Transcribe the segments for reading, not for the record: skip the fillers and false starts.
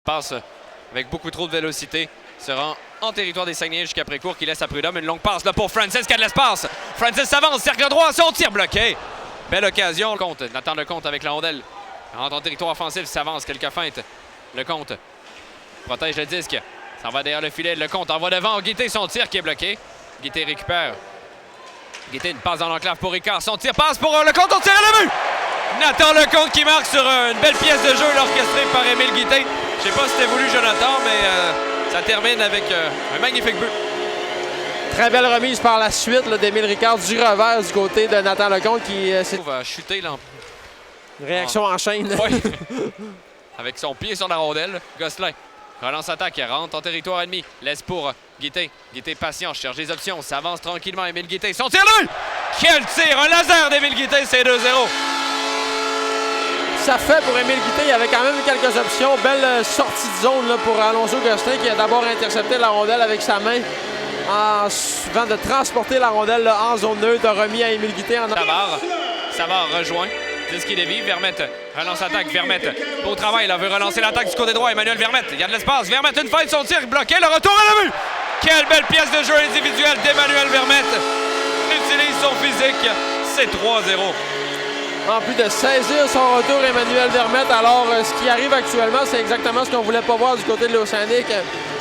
Passe avec beaucoup trop de vélocité. Se rend en territoire des Saguenayens jusqu'à Précourt qui laisse à Prudhomme. Une longue passe là pour Francis qui a de l'espace. Francis s'avance, cercle droit, son tir bloqué. Belle occasion. Nathan Lecomte avec la rondelle. Rentre en territoire offensif, s'avance, quelques feintes. Lecomte protège le disque. S'en va derrière le filet. Lecomte envoie devant. Guité, son tir qui est bloqué. Guité récupère. Guité, une passe dans l'enclave pour Ricard. Son tir passe pour Lecomte. On tire à la vue! Nathan Lecomte qui marque sur une belle pièce de jeu orchestrée par Émile Guité. Je sais pas si c'était voulu, Jonathan, mais ça termine avec un magnifique but. Très belle remise par la suite d'Émile Ricard du revers du côté de Nathan Lecomte qui va chuter là. Réaction en chaîne. Oui. Avec son pied sur la rondelle. Gosselin relance attaque, rentre en territoire ennemi. Laisse pour Guité. Guité patient, cherche des options. S'avance tranquillement. Émile Guité. Son tir de but! Quel tir! Un laser d'Émile Guité, c'est 2-0. Ça fait pour Émile Guité. Il y avait quand même quelques options. Belle sortie de zone là, pour Alonso Gosselin qui a d'abord intercepté la rondelle avec sa main avant de transporter la rondelle là, en zone neutre, remis à Émile Guité. Savard rejoint. Disque Lévy, Vermette relance l'attaque. Vermette, beau travail, là, veut relancer l'attaque du côté droit. Emmanuel Vermette, il y a de l'espace. Vermette, une faille, son tir bloqué. Le retour à la vue. Quelle belle pièce de jeu individuelle d'Emmanuel Vermette. Utilise son physique. C'est 3-0. En plus de saisir son retour, Emmanuel Vermette. Alors, ce qui arrive actuellement, c'est exactement ce qu'on ne voulait pas voir du côté de l'Océanique.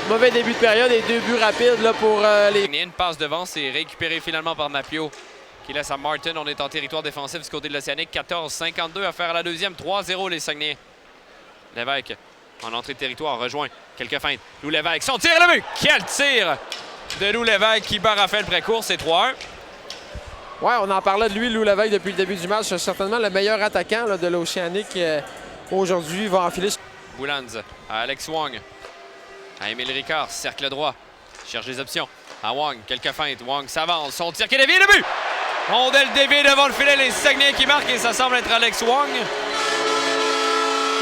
Mauvais début de période et 2 buts rapides là, pour les... Une passe devant, c'est récupéré finalement par Mapio qui laisse à Martin. On est en territoire défensif du côté de l'Océanique. 14-52 à faire à la deuxième. 3-0 les Saguenayens. Lévesque en entrée de territoire rejoint quelques feintes. Lou Lévesque, son tir à la vue! Quel tir de Lou Lévesque qui bat Raphaël Précourt. C'est 3-1. Ouais, on en parlait de lui, Lou Lévesque, depuis le début du match. C'est certainement le meilleur attaquant là, de l'Océanique. Aujourd'hui, va enfiler. Boulans à Alex Wong. À Émile Ricard, cercle droit. Cherche des options. À Wong, quelques feintes. Wong s'avance. Son tir qui est dévié, le but! Rondelle déviée devant le filet. Les Saguenayens qui marquent et ça semble être Alex Wong.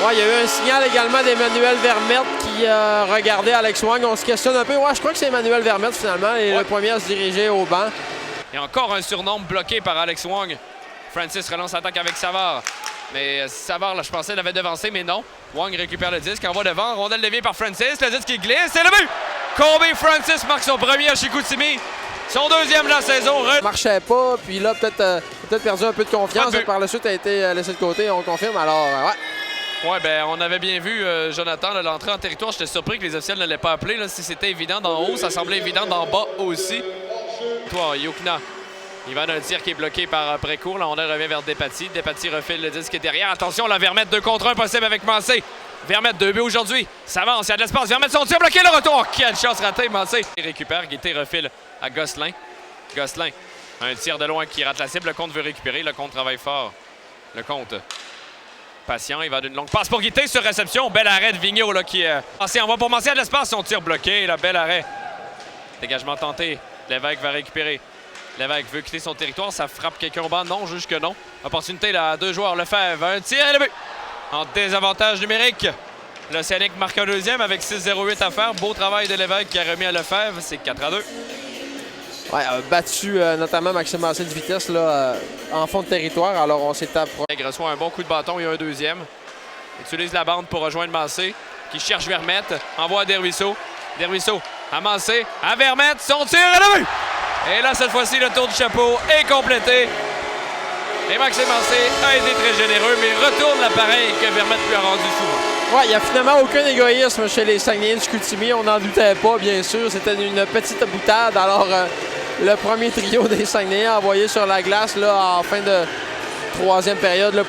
Ouais, il y a eu un signal également d'Emmanuel Vermette qui regardait Alex Wong. On se questionne un peu. Ouais, je crois que c'est Emmanuel Vermette finalement. Et le premier à se diriger au banc. Et encore un surnombre bloqué par Alex Wong. Francis relance l'attaque avec Savard. Mais Savard, là, je pensais, l'avait devancé, mais non. Wong récupère le disque, envoie devant. Rondelle déviée par Francis. Le disque qui glisse. C'est le but! Colby Francis marque son premier à Chicoutimi. Son deuxième de la saison. Ça marchait pas, puis là, peut-être perdu un peu de confiance. Par la suite, a été laissé de côté, on confirme. Alors, ouais. Ouais, ben on avait bien vu, Jonathan, l'entrée en territoire. J'étais surpris que les officiels ne l'aient pas appelé. Là, si c'était évident d'en haut, ça semblait évident d'en bas aussi. Toi, Yukna. Il va d'un tir qui est bloqué par Précourt. Là, on revient vers Despatie. Despatie refile le disque derrière. Attention, la Vermette 2 contre 1 possible avec Mancé. Vermette 2 buts aujourd'hui. S'avance, il y a de l'espace. Vermette son tir bloqué, le retour. Quelle chance ratée, Mancé. Il récupère. Guité refile à Gosselin. Gosselin, un tir de loin qui rate la cible. Le compte veut récupérer. Le compte travaille fort. Le compte patient. Il va d'une longue passe pour Guité sur réception. Bel arrêt de Vigneault là, qui est. On va pour Mancé à de l'espace. Son tir bloqué. Là, bel arrêt. Dégagement tenté. Lévesque va récupérer. Lévesque veut quitter son territoire. Ça frappe quelqu'un au banc. Non, juge que non. Opportunité là, à 2 joueurs. Lefebvre, un tir et le but. En désavantage numérique. L'Océanique marque un deuxième avec 6-0-8 à faire. Beau travail de Lévesque qui a remis à Lefebvre. C'est 4-2. Ouais, battu notamment Maxime Mancé de vitesse là, en fond de territoire. Alors on s'est approché. Il reçoit un bon coup de bâton. Il y a un deuxième. Il utilise la bande pour rejoindre Mancé qui cherche Vermette. Envoie à Desruisseaux. Desruisseaux à Mancé. À Vermette. Son tir et le but. Et là, cette fois-ci, le tour du chapeau est complété. Et Maxime Mancé a été très généreux, mais il retourne l'appareil que Vermette lui a rendu souvent. Ouais, il n'y a finalement aucun égoïsme chez les Saguenayens de Chicoutimi. On n'en doutait pas, bien sûr. C'était une petite boutade. Alors, le premier trio des Saguenayens envoyé sur la glace là, en fin de troisième période. Là.